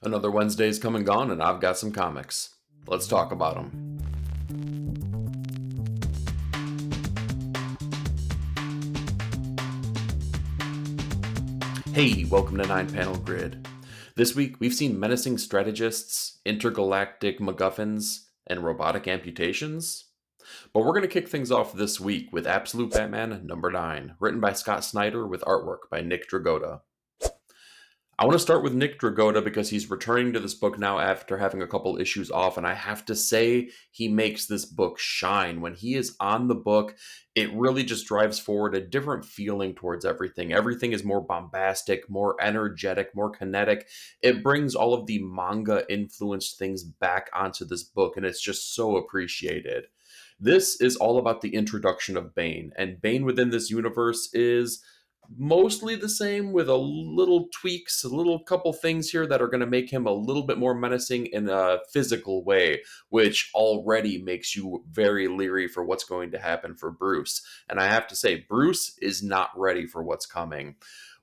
Another Wednesday's come and gone, and I've got some comics. Let's talk about them. Hey, welcome to 9 Panel Grid. This week, we've seen menacing strategists, intergalactic MacGuffins, and robotic amputations. But we're going to kick things off this week with Absolute Batman number 9, written by Scott Snyder with artwork by Nick Dragotta. I want to start with Nick Dragotta because he's returning to this book now after having a couple issues off, and I have to say he makes this book shine. When he is on the book, it really just drives forward a different feeling towards everything. Everything is more bombastic, more energetic, more kinetic. It brings all of the manga-influenced things back onto this book, and it's just so appreciated. This is all about the introduction of Bane, and Bane within this universe is mostly the same with a little tweaks, a little couple things here that are going to make him a little bit more menacing in a physical way, which already makes you very leery for what's going to happen for Bruce. And I have to say, Bruce is not ready for what's coming.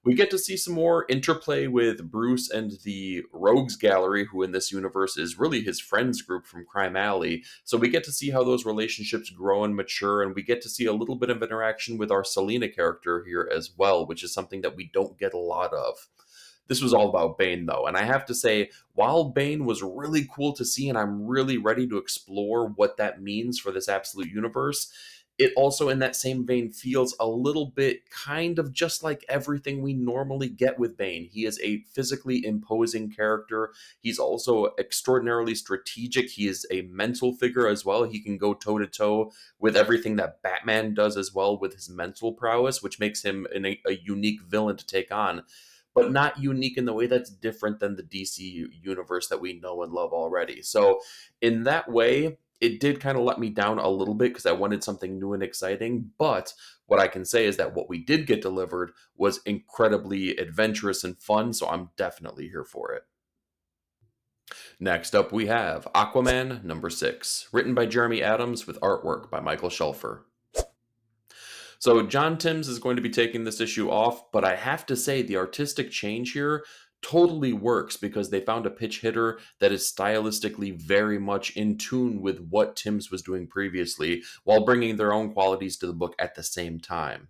We get to see some more interplay with Bruce and the Rogues Gallery, who in this universe is really his friends group from Crime Alley. So we get to see how those relationships grow and mature, and we get to see a little bit of interaction with our Selena character here as well, which is something that we don't get a lot of. This was all about Bane, though, and I have to say, while Bane was really cool to see, and I'm really ready to explore what that means for this Absolute Universe, it also, in that same vein, feels a little bit kind of just like everything we normally get with Bane. He is a physically imposing character. He's also extraordinarily strategic. He is a mental figure as well. He can go toe-to-toe with everything that Batman does as well with his mental prowess, which makes him a unique villain to take on, but not unique in the way that's different than the DC universe that we know and love already. So in that way, it did kind of let me down a little bit because I wanted something new and exciting. But what I can say is that what we did get delivered was incredibly adventurous and fun. So I'm definitely here for it. Next up, we have Aquaman number 6, written by Jeremy Adams with artwork by Michael Shelfer. So John Timms is going to be taking this issue off, but I have to say the artistic change here totally works because they found a pitch hitter that is stylistically very much in tune with what Timms was doing previously while bringing their own qualities to the book at the same time.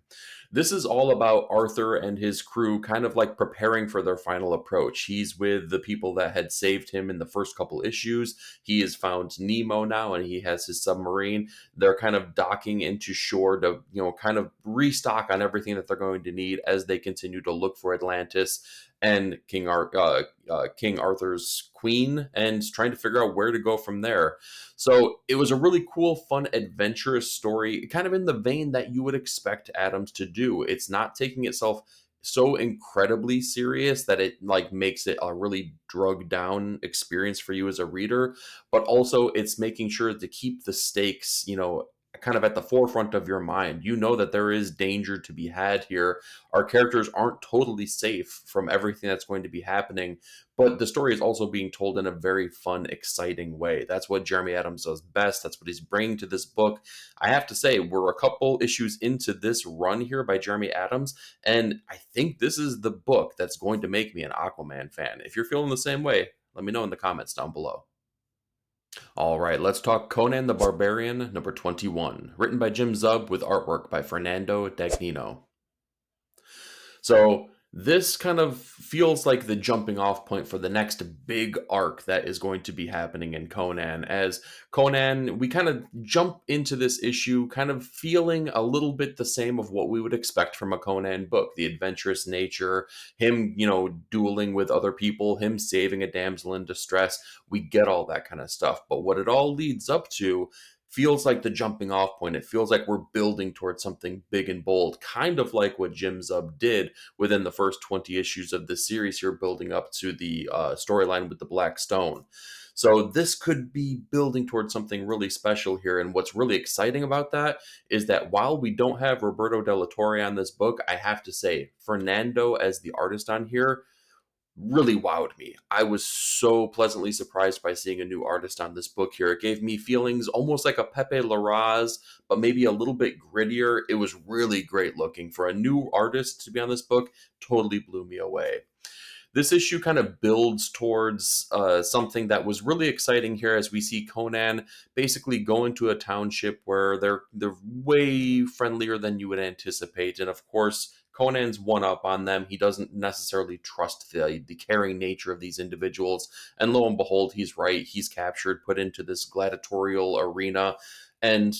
This is all about Arthur and his crew kind of like preparing for their final approach. He's with the people that had saved him in the first couple issues. He has found Nemo now and he has his submarine. They're kind of docking into shore to, kind of restock on everything that they're going to need as they continue to look for Atlantis and King Arthur's queen, and trying to figure out where to go from there. So it was a really cool, fun, adventurous story, kind of in the vein that you would expect Adams to do. It's not taking itself so incredibly serious that it makes it a really drugged down experience for you as a reader, but also it's making sure to keep the stakes, kind of at the forefront of your mind. You know that there is danger to be had here. Our characters aren't totally safe from everything that's going to be happening, but the story is also being told in a very fun, exciting way. That's what Jeremy Adams does best. That's what he's bringing to this book. I have to say, we're a couple issues into this run here by Jeremy Adams, and I think this is the book that's going to make me an Aquaman fan. If you're feeling the same way, let me know in the comments down below. All right, let's talk Conan the Barbarian, number 21, written by Jim Zub with artwork by Fernando Dagnino. So this kind of feels like the jumping off point for the next big arc that is going to be happening in Conan. As Conan, we kind of jump into this issue kind of feeling a little bit the same of what we would expect from a Conan book. The adventurous nature, him, dueling with other people, him saving a damsel in distress. We get all that kind of stuff. But what it all leads up to feels like the jumping off point. It feels like we're building towards something big and bold, kind of like what Jim Zub did within the first 20 issues of this series here, building up to the storyline with the Black Stone. So this could be building towards something really special here. And what's really exciting about that is that while we don't have Roberto Della Torre on this book, I have to say, Fernando as the artist on here really wowed me. I was so pleasantly surprised by seeing a new artist on this book here. It gave me feelings almost like a Pepe Larraz, but maybe a little bit grittier. It was really great looking. For a new artist to be on this book, totally blew me away. This issue kind of builds towards something that was really exciting here, as we see Conan basically go into a township where they're way friendlier than you would anticipate, and of course Conan's one up on them. He doesn't necessarily trust the caring nature of these individuals, and lo and behold, he's right. He's captured, put into this gladiatorial arena, and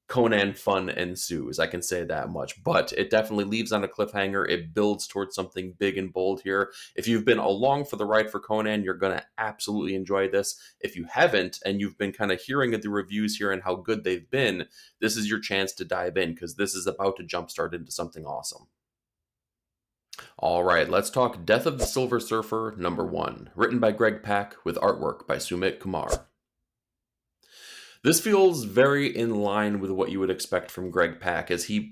Conan fun ensues. I can say that much, but it definitely leaves on a cliffhanger. It builds towards something big and bold here. If you've been along for the ride for Conan, you're going to absolutely enjoy this. If you haven't, and you've been kind of hearing the reviews here and how good they've been, this is your chance to dive in, because this is about to jumpstart into something awesome. All right, let's talk Death of the Silver Surfer #1, written by Greg Pak with artwork by Sumit Kumar. This feels very in line with what you would expect from Greg Pak, as it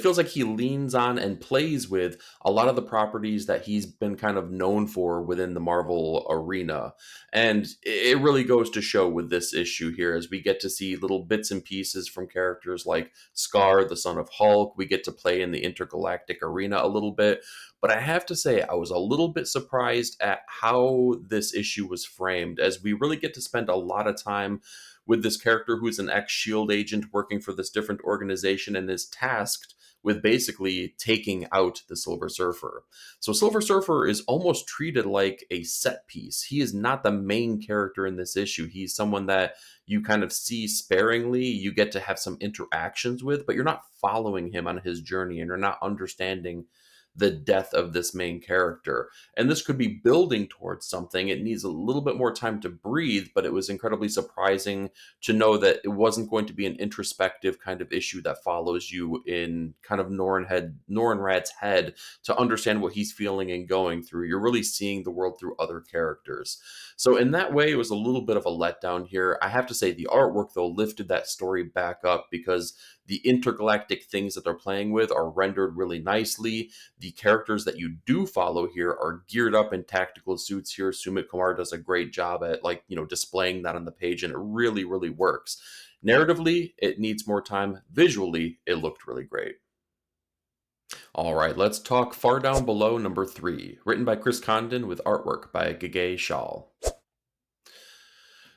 feels like he leans on and plays with a lot of the properties that he's been kind of known for within the Marvel arena. And it really goes to show with this issue here, as we get to see little bits and pieces from characters like Scar, the son of Hulk. We get to play in the intergalactic arena a little bit. But I have to say, I was a little bit surprised at how this issue was framed, as we really get to spend a lot of time with this character who's an ex-SHIELD agent working for this different organization and is tasked with basically taking out the Silver Surfer. So Silver Surfer is almost treated like a set piece. He is not the main character in this issue. He's someone that you kind of see sparingly, you get to have some interactions with, but you're not following him on his journey, and you're not understanding the death of this main character. And this could be building towards something. It needs a little bit more time to breathe, but it was incredibly surprising to know that it wasn't going to be an introspective kind of issue that follows you in kind of Norenrad's head to understand what he's feeling and going through. You're really seeing the world through other characters. So in that way, it was a little bit of a letdown here. I have to say the artwork, though, lifted that story back up, because the intergalactic things that they're playing with are rendered really nicely. The characters that you do follow here are geared up in tactical suits here. Sumit Kumar does a great job at displaying that on the page, and it really, really works. Narratively, it needs more time. Visually, it looked really great. All right, let's talk Far Down Below #3, written by Chris Condon with artwork by Geiger.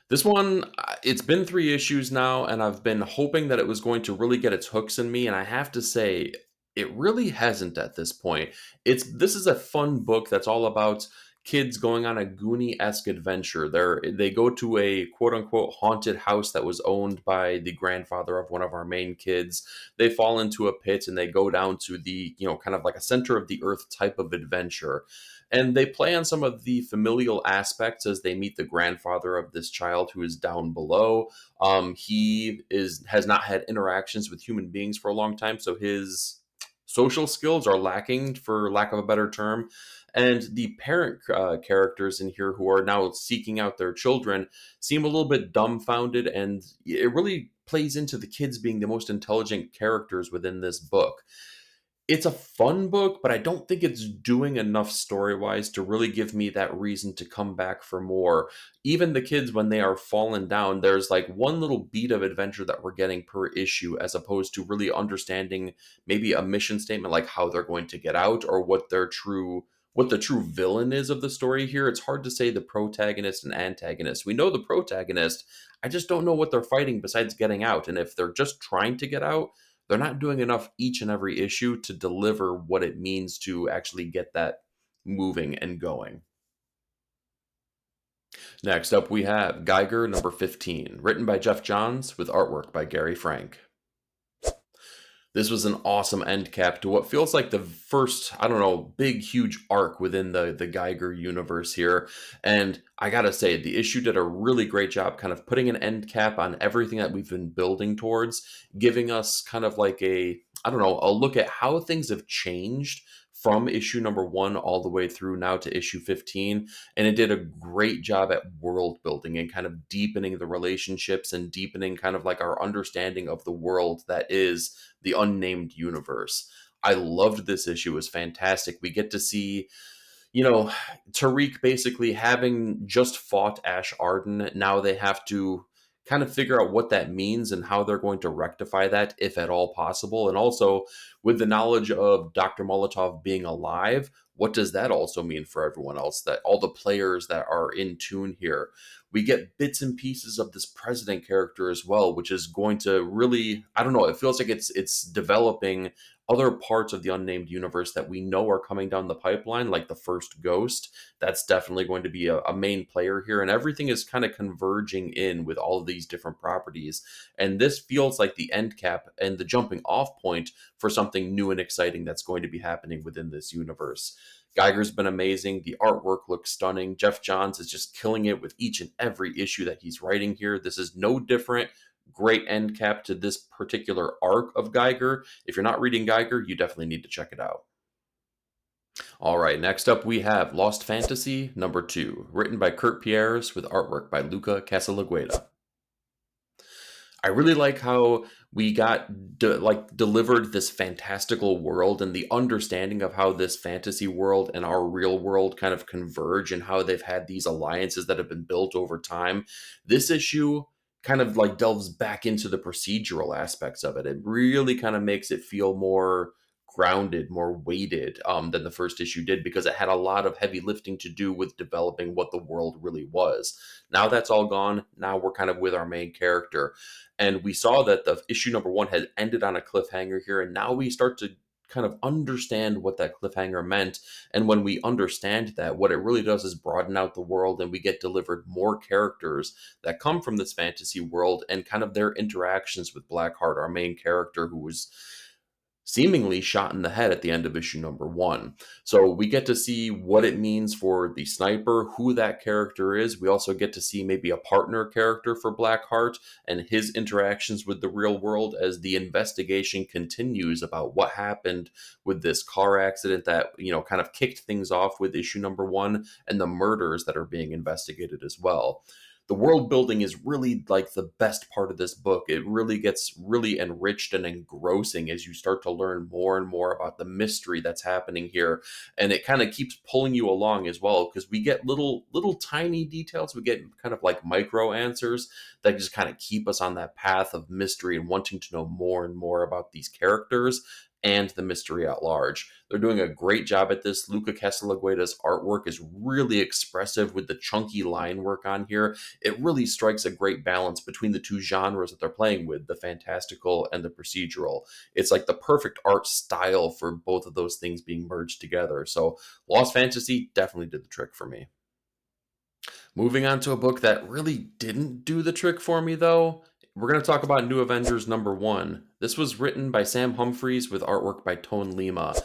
This one, it's been 3 issues now, and I've been hoping that it was going to really get its hooks in me, and I have to say, it really hasn't at this point. This is a fun book that's all about kids going on a Goonie-esque adventure. They go to a quote-unquote haunted house that was owned by the grandfather of one of our main kids. They fall into a pit, and they go down to the, kind of like a center of the earth type of adventure. And they play on some of the familial aspects as they meet the grandfather of this child who is down below. Has not had interactions with human beings for a long time, so his social skills are lacking, for lack of a better term. And the parent characters in here, who are now seeking out their children, seem a little bit dumbfounded, and it really plays into the kids being the most intelligent characters within this book. It's a fun book, but I don't think it's doing enough story-wise to really give me that reason to come back for more. Even the kids, when they are fallen down, there's like one little beat of adventure that we're getting per issue, as opposed to really understanding maybe a mission statement, like how they're going to get out, or what the true villain is of the story here. It's hard to say the protagonist and antagonist. We know the protagonist. I just don't know what they're fighting besides getting out. And if they're just trying to get out, they're not doing enough each and every issue to deliver what it means to actually get that moving and going. Next up, we have Geiger #15, written by Jeff Johns with artwork by Gary Frank. This was an awesome end cap to what feels like the first, I don't know, big, huge arc within the Geiger universe here. And I gotta say, the issue did a really great job kind of putting an end cap on everything that we've been building towards, giving us kind of like a look at how things have changed from issue #1 all the way through now to issue 15. And it did a great job at world building and kind of deepening the relationships and deepening kind of like our understanding of the world that is the unnamed universe. I loved this issue. It was fantastic. We get to see, Tariq basically having just fought Ash Arden. Now they have to kind of figure out what that means and how they're going to rectify that, if at all possible. And also, with the knowledge of Dr. Molotov being alive, what does that also mean for everyone else? That all the players that are in tune here, we get bits and pieces of this president character as well, which is going to really, I don't know, it feels like it's developing other parts of the unnamed universe that we know are coming down the pipeline, like the first Ghost. That's definitely going to be a main player here, and everything is kind of converging in with all of these different properties. And this feels like the end cap and the jumping off point for something new and exciting that's going to be happening within this universe. Geiger's been amazing. The artwork looks stunning. Jeff Johns is just killing it with each and every issue that he's writing here. This is no different. Great end cap to this particular arc of Geiger. If you're not reading Geiger, you definitely need to check it out. All right, next up we have Lost Fantasy #2, written by Kurt Pierres with artwork by Luca Casalangueta. I really like how we got delivered this fantastical world and the understanding of how this fantasy world and our real world kind of converge and how they've had these alliances that have been built over time. This issue kind of like delves back into the procedural aspects of it. It really kind of makes it feel more grounded, more weighted than the first issue did, because it had a lot of heavy lifting to do with developing what the world really was. Now that's all gone. Now we're kind of with our main character. And we saw that the issue #1 had ended on a cliffhanger here, and now we start to kind of understand what that cliffhanger meant. And when we understand that, what it really does is broaden out the world, and we get delivered more characters that come from this fantasy world and kind of their interactions with Blackheart, our main character, who was seemingly shot in the head at the end of issue #1. So we get to see what it means for the sniper, who that character is. We also get to see maybe a partner character for Blackheart and his interactions with the real world as the investigation continues about what happened with this car accident that, kind of kicked things off with issue #1 and the murders that are being investigated as well. The world building is really like the best part of this book. It really gets really enriched and engrossing as you start to learn more and more about the mystery that's happening here. And it kind of keeps pulling you along as well, because we get little tiny details. We get kind of like micro answers that just kind of keep us on that path of mystery and wanting to know more and more about these characters and the mystery at large. They're doing a great job at this. Luca Casalangueta's artwork is really expressive with the chunky line work on here. It really strikes a great balance between the two genres that they're playing with, the fantastical and the procedural. It's like the perfect art style for both of those things being merged together. So Lost Fantasy definitely did the trick for me. Moving on to a book that really didn't do the trick for me, though, we're going to talk about New Avengers #1. This was written by Sam Humphries with artwork by Tone Lima.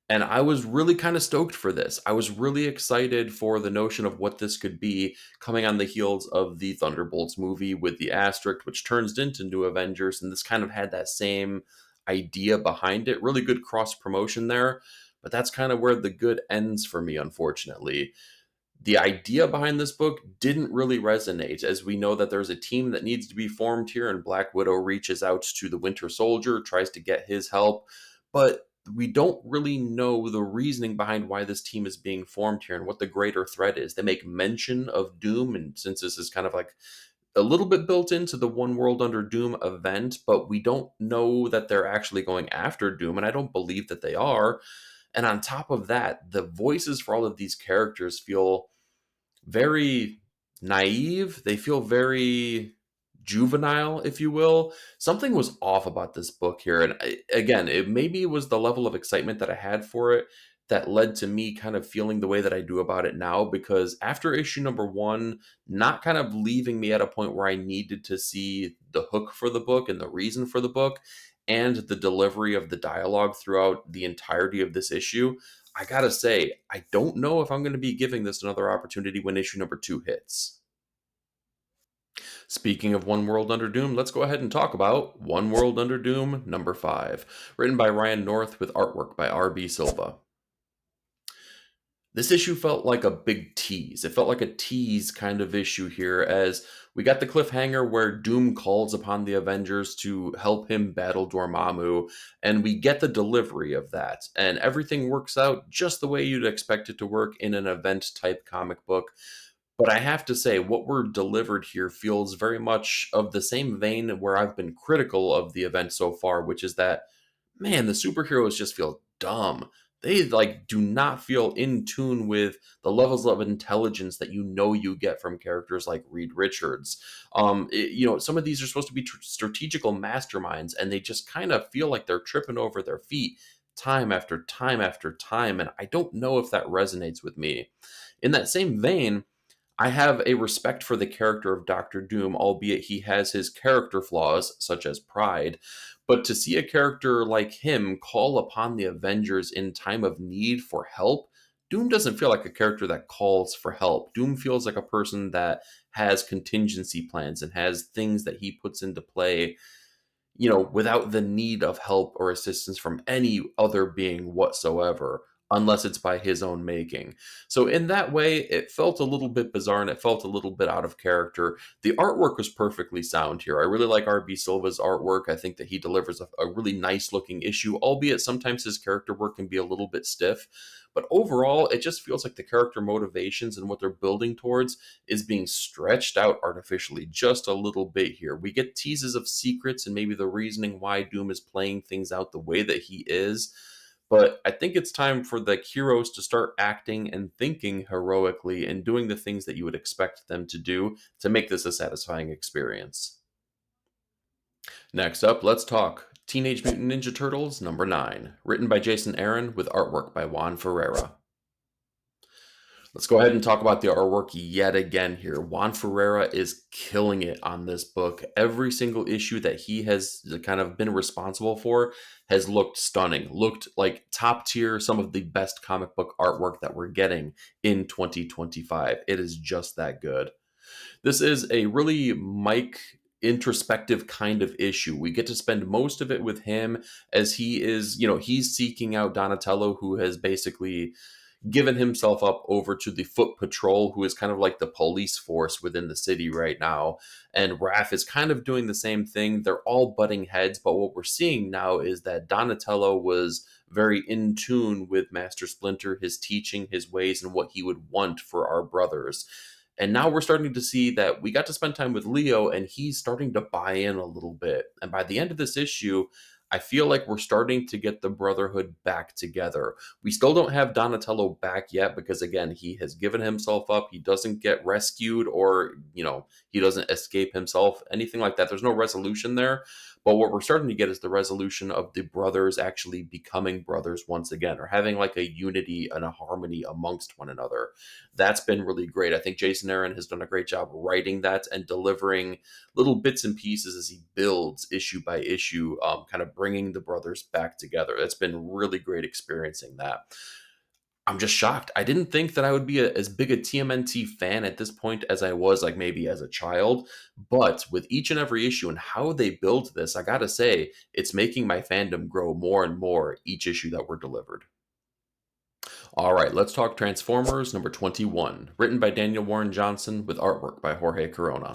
And I was really kind of stoked for this. I was really excited for the notion of what this could be, coming on the heels of the Thunderbolts movie with the asterisk, which turns into New Avengers. And this kind of had that same idea behind it. Really good cross promotion there. But that's kind of where the good ends for me, unfortunately. The idea behind this book didn't really resonate, as we know that there's a team that needs to be formed here, and Black Widow reaches out to the Winter Soldier, tries to get his help, but we don't really know the reasoning behind why this team is being formed here and what the greater threat is. They make mention of Doom, and since this is kind of like a little bit built into the One World Under Doom event, but we don't know that they're actually going after Doom, and I don't believe that they are. And on top of that, the voices for all of these characters feel very naive. They feel very juvenile, if you will. Something was off about this book here. And again, maybe it was the level of excitement that I had for it that led to me kind of feeling the way that I do about it now. Because after issue #1, not kind of leaving me at a point where I needed to see the hook for the book and the reason for the book and the delivery of the dialogue throughout the entirety of this issue, I gotta say, I don't know if I'm going to be giving this another opportunity when issue #2 hits. Speaking of One World Under Doom, let's go ahead and talk about One World Under Doom #5, written by Ryan North with artwork by R.B. Silva. This issue felt like a big tease. It felt like a tease kind of issue here, as we got the cliffhanger where Doom calls upon the Avengers to help him battle Dormammu, and we get the delivery of that. And everything works out just the way you'd expect it to work in an event-type comic book. But I have to say, what we're delivered here feels very much of the same vein where I've been critical of the event so far, which is that man, the superheroes just feel dumb. They like do not feel in tune with the levels of intelligence that you get from characters like Reed Richards. Some of these are supposed to be strategical masterminds, and they just kind of feel like they're tripping over their feet time after time after time. And I don't know if that resonates with me. In that same vein, I have a respect for the character of Doctor Doom, albeit he has his character flaws, such as pride. But to see a character like him call upon the Avengers in time of need for help, Doom doesn't feel like a character that calls for help. Doom feels like a person that has contingency plans and has things that he puts into play, without the need of help or assistance from any other being whatsoever, unless it's by his own making. So, in that way, it felt a little bit bizarre and it felt a little bit out of character. The artwork was perfectly sound here. I really like RB Silva's artwork. I think that he delivers a really nice looking issue, albeit sometimes his character work can be a little bit stiff. But overall, it just feels like the character motivations and what they're building towards is being stretched out artificially just a little bit here. We get teases of secrets and maybe the reasoning why Doom is playing things out the way that he is. But I think it's time for the heroes to start acting and thinking heroically and doing the things that you would expect them to do to make this a satisfying experience. Next up, let's talk Teenage Mutant Ninja Turtles number 9, written by Jason Aaron with artwork by Juan Ferreira. Let's go ahead and talk about the artwork yet again here. Juan Ferreira is killing it on this book. Every single issue that he has kind of been responsible for has looked stunning, looked like top tier, some of the best comic book artwork that we're getting in 2025. It is just that good. This is a really Mike introspective kind of issue. We get to spend most of it with him as he is, he's seeking out Donatello, who has basically given himself up over to the Foot Patrol, who is kind of like the police force within the city right now. And Raph is kind of doing the same thing. They're all butting heads, but what we're seeing now is that Donatello was very in tune with Master Splinter, his teaching, his ways, and what he would want for our brothers. And now we're starting to see that we got to spend time with Leo, and he's starting to buy in a little bit. And by the end of this issue, I feel like we're starting to get the Brotherhood back together. We still don't have Donatello back yet because, again, he has given himself up. He doesn't get rescued or, he doesn't escape himself, anything like that. There's no resolution there. But what we're starting to get is the resolution of the brothers actually becoming brothers once again, or having like a unity and a harmony amongst one another. That's been really great. I think Jason Aaron has done a great job writing that and delivering little bits and pieces as he builds issue by issue, kind of bringing the brothers back together. That's been really great experiencing that. I'm just shocked. I didn't think that I would be as big a TMNT fan at this point as I was, like maybe as a child. But with each and every issue and how they build this, I gotta say, it's making my fandom grow more and more each issue that we're delivered. All right, let's talk Transformers number 21, written by Daniel Warren Johnson with artwork by Jorge Corona.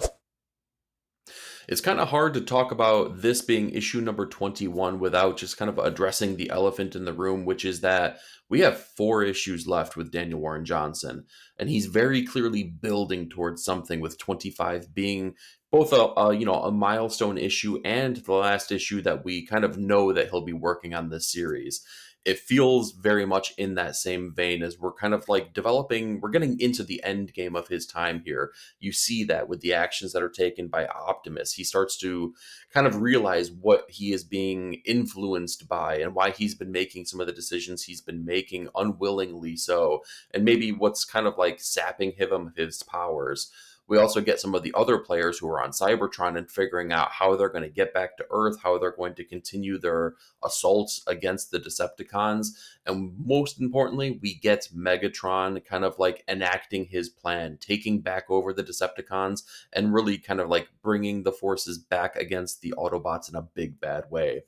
It's kind of hard to talk about this being issue number 21 without just kind of addressing the elephant in the room, which is that we have 4 issues left with Daniel Warren Johnson, and he's very clearly building towards something, with 25 being both a milestone issue and the last issue that we kind of know that he'll be working on this series. It feels very much in that same vein as we're kind of like we're getting into the end game of his time here. You see that with the actions that are taken by Optimus. He starts to kind of realize what he is being influenced by and why he's been making some of the decisions he's been making unwillingly so, and maybe what's kind of like sapping him of his powers. We also get some of the other players who are on Cybertron and figuring out how they're going to get back to Earth, how they're going to continue their assaults against the Decepticons. And most importantly, we get Megatron kind of like enacting his plan, taking back over the Decepticons and really kind of like bringing the forces back against the Autobots in a big bad way.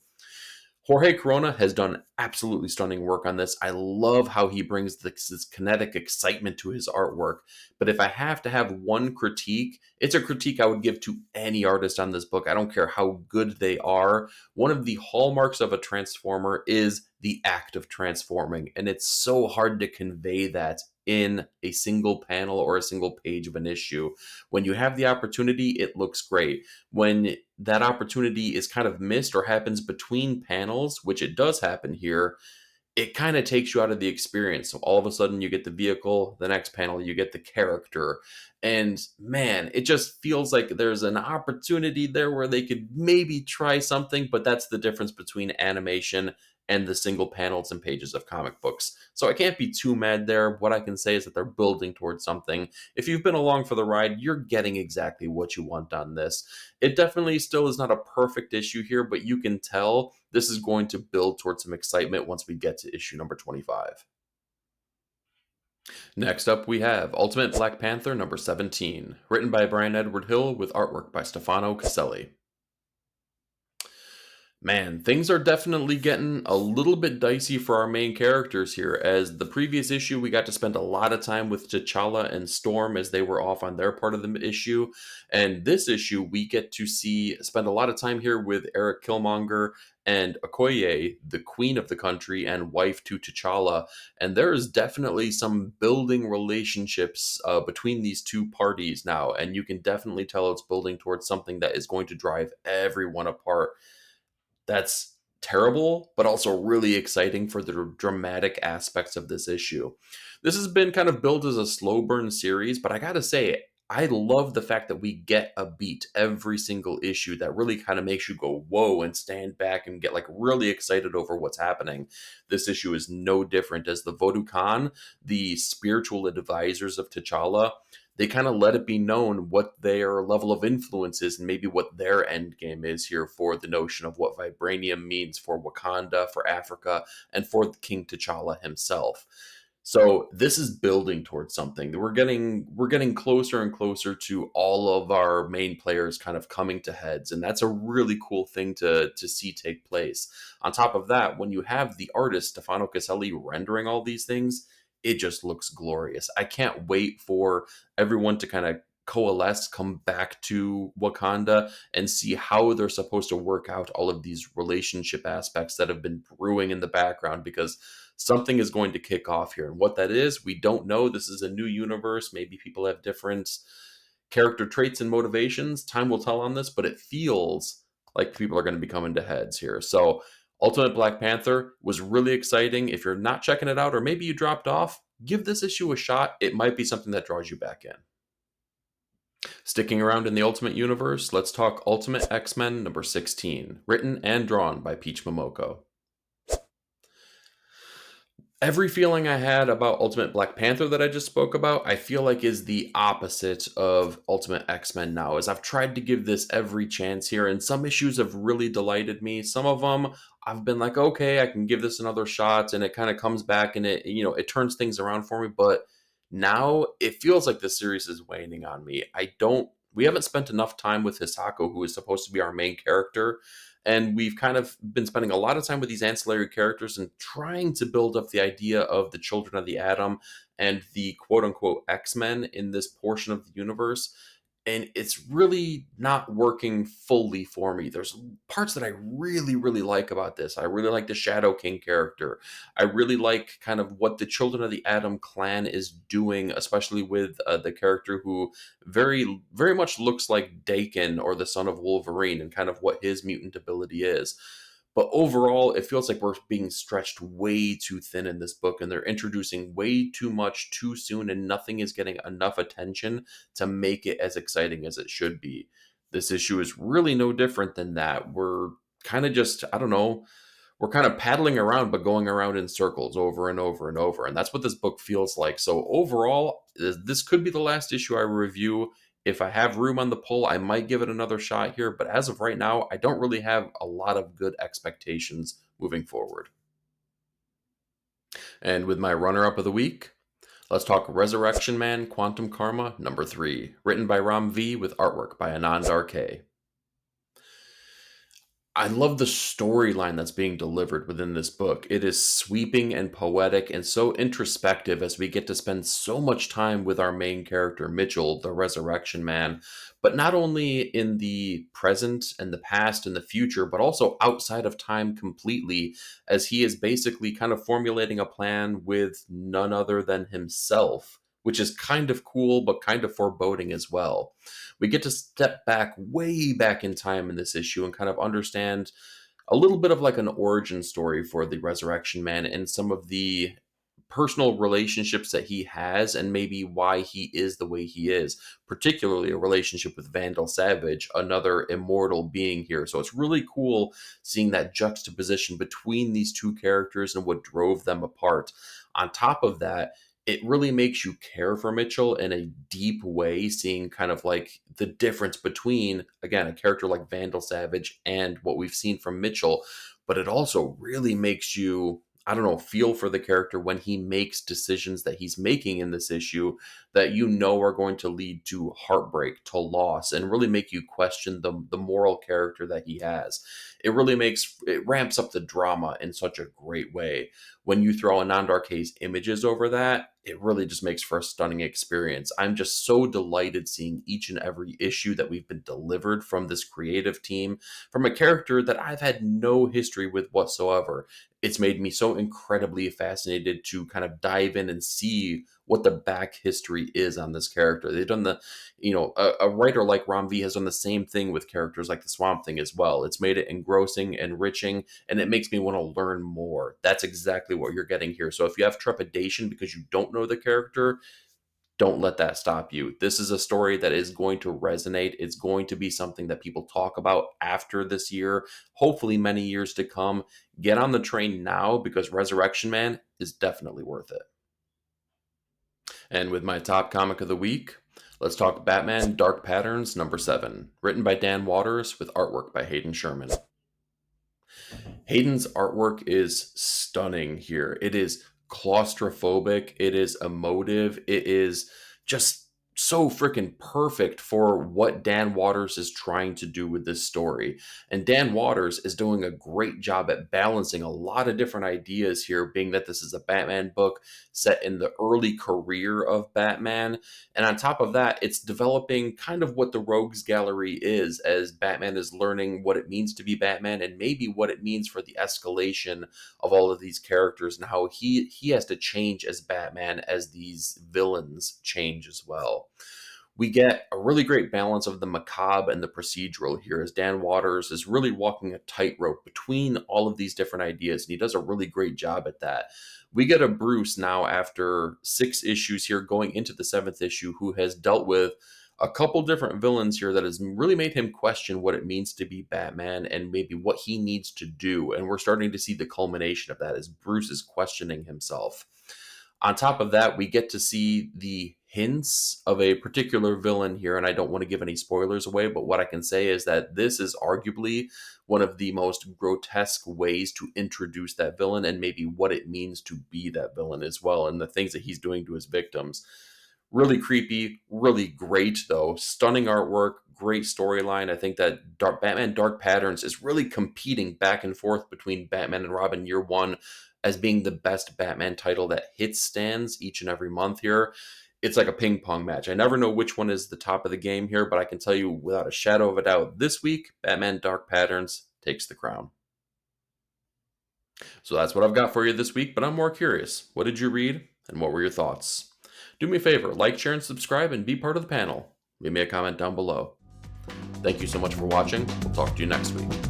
Jorge Corona has done absolutely stunning work on this. I love how he brings this kinetic excitement to his artwork. But if I have to have one critique, it's a critique I would give to any artist on this book. I don't care how good they are. One of the hallmarks of a Transformer is the act of transforming. And it's so hard to convey that in a single panel or a single page of an issue. When you have the opportunity, it looks great. When that opportunity is kind of missed or happens between panels, which it does happen here, it kind of takes you out of the experience. So all of a sudden you get the vehicle, the next panel you get the character. And man, it just feels like there's an opportunity there where they could maybe try something, but that's the difference between animation and the single panels and pages of comic books. So I can't be too mad there. What I can say is that they're building towards something. If you've been along for the ride, you're getting exactly what you want on this. It definitely still is not a perfect issue here, but you can tell this is going to build towards some excitement once we get to issue number 25. Next up, we have Ultimate Black Panther number 17, written by Brian Edward Hill with artwork by Stefano Caselli. Man, things are definitely getting a little bit dicey for our main characters here. As the previous issue, we got to spend a lot of time with T'Challa and Storm as they were off on their part of the issue. And this issue, we get to spend a lot of time here with Eric Killmonger and Okoye, the queen of the country and wife to T'Challa. And there is definitely some building relationships between these two parties now. And you can definitely tell it's building towards something that is going to drive everyone apart. That's terrible, but also really exciting for the dramatic aspects of this issue. This has been kind of built as a slow burn series, but I gotta say, I love the fact that we get a beat every single issue that really kind of makes you go, whoa, and stand back and get like really excited over what's happening. This issue is no different as the Voodoo the spiritual advisors of T'Challa, they kind of let it be known what their level of influence is and maybe what their end game is here for the notion of what vibranium means for Wakanda, for Africa, and for King T'Challa himself. So this is building towards something. We're getting closer and closer to all of our main players kind of coming to heads, and that's a really cool thing to see take place. On top of that, when you have the artist Stefano Caselli rendering all these things, it just looks glorious. I can't wait for everyone to kind of coalesce, come back to Wakanda, and see how they're supposed to work out all of these relationship aspects that have been brewing in the background, because something is going to kick off here. And what that is, we don't know. This is a new universe. Maybe people have different character traits and motivations. Time will tell on this, but it feels like people are going to be coming to heads here. So Ultimate Black Panther was really exciting. If you're not checking it out, or maybe you dropped off, give this issue a shot. It might be something that draws you back in. Sticking around in the Ultimate Universe, let's talk Ultimate X-Men number 16, written and drawn by Peach Momoko. Every feeling I had about Ultimate Black Panther that I just spoke about, I feel like is the opposite of Ultimate X-Men now, as I've tried to give this every chance here, and some issues have really delighted me. Some of them, I've been like, okay, I can give this another shot, and it kind of comes back and it turns things around for me, but now it feels like the series is waning on me. We haven't spent enough time with Hisako, who is supposed to be our main character, and we've kind of been spending a lot of time with these ancillary characters and trying to build up the idea of the Children of the Atom and the quote unquote X-Men in this portion of the universe. And it's really not working fully for me. There's parts that I really, really like about this. I really like the Shadow King character. I really like kind of what the Children of the Atom clan is doing, especially with the character who very, very much looks like Dakin, or the son of Wolverine, and kind of what his mutant ability is. But overall, it feels like we're being stretched way too thin in this book, and they're introducing way too much too soon, and nothing is getting enough attention to make it as exciting as it should be. This issue is really no different than that. We're kind of just, I don't know, we're kind of paddling around, but going around in circles over and over and over. And that's what this book feels like. So overall, this could be the last issue I review. If I have room on the poll, I might give it another shot here. But as of right now, I don't really have a lot of good expectations moving forward. And with my runner-up of the week, let's talk Resurrection Man Quantum Karma number 3, written by Ram V with artwork by Anand RK. I love the storyline that's being delivered within this book. It is sweeping and poetic and so introspective as we get to spend so much time with our main character, Mitchell, the Resurrection Man, but not only in the present and the past and the future, but also outside of time completely, as he is basically kind of formulating a plan with none other than himself, which is kind of cool, but kind of foreboding as well. We get to step back way back in time in this issue and kind of understand a little bit of like an origin story for the Resurrection Man and some of the personal relationships that he has and maybe why he is the way he is, particularly a relationship with Vandal Savage, another immortal being here. So it's really cool seeing that juxtaposition between these two characters and what drove them apart. On top of that, it really makes you care for Mitchell in a deep way, seeing kind of like the difference between, again, a character like Vandal Savage and what we've seen from Mitchell. But it also really makes you, I don't know, feel for the character when he makes decisions that he's making in this issue that you know are going to lead to heartbreak, to loss, and really make you question the moral character that he has. It ramps up the drama in such a great way. When you throw Anandar K's images over that, it really just makes for a stunning experience. I'm just so delighted seeing each and every issue that we've been delivered from this creative team, from a character that I've had no history with whatsoever. It's made me so incredibly fascinated to kind of dive in and see what the back history is on this character. They've done a writer like Ram V has done the same thing with characters like the Swamp Thing as well. It's made it engrossing, enriching, and it makes me want to learn more. That's exactly what you're getting here. So if you have trepidation because you don't know the character, don't let that stop you. This is a story that is going to resonate. It's going to be something that people talk about after this year, hopefully many years to come. Get on the train now because Resurrection Man is definitely worth it. And with my top comic of the week, let's talk Batman Dark Patterns number 7, written by Dan Watters with artwork by Hayden Sherman. Hayden's artwork is stunning here. It is claustrophobic, it is emotive, it is just so freaking perfect for what Dan Watters is trying to do with this story. And Dan Watters is doing a great job at balancing a lot of different ideas here, being that this is a Batman book set in the early career of Batman. And on top of that, it's developing kind of what the Rogues Gallery is as Batman is learning what it means to be Batman and maybe what it means for the escalation of all of these characters and how he has to change as Batman as these villains change as well. We get a really great balance of the macabre and the procedural here as Dan Watters is really walking a tightrope between all of these different ideas, and he does a really great job at that. We get a Bruce now after 6 issues here going into the 7th issue who has dealt with a couple different villains here that has really made him question what it means to be Batman and maybe what he needs to do. And we're starting to see the culmination of that as Bruce is questioning himself. On top of that, we get to see the hints of a particular villain here, and I don't want to give any spoilers away, but what I can say is that this is arguably one of the most grotesque ways to introduce that villain and maybe what it means to be that villain as well, and the things that he's doing to his victims. Really creepy, really great though. Stunning artwork, great storyline. I think that Batman Dark Patterns is really competing back and forth between Batman and Robin Year One as being the best Batman title that hits stands each and every month here. It's like a ping pong match. I never know which one is the top of the game here, but I can tell you without a shadow of a doubt, this week, Batman Dark Patterns takes the crown. So that's what I've got for you this week, but I'm more curious. What did you read, and what were your thoughts? Do me a favor, like, share, and subscribe, and be part of the panel. Leave me a comment down below. Thank you so much for watching. We'll talk to you next week.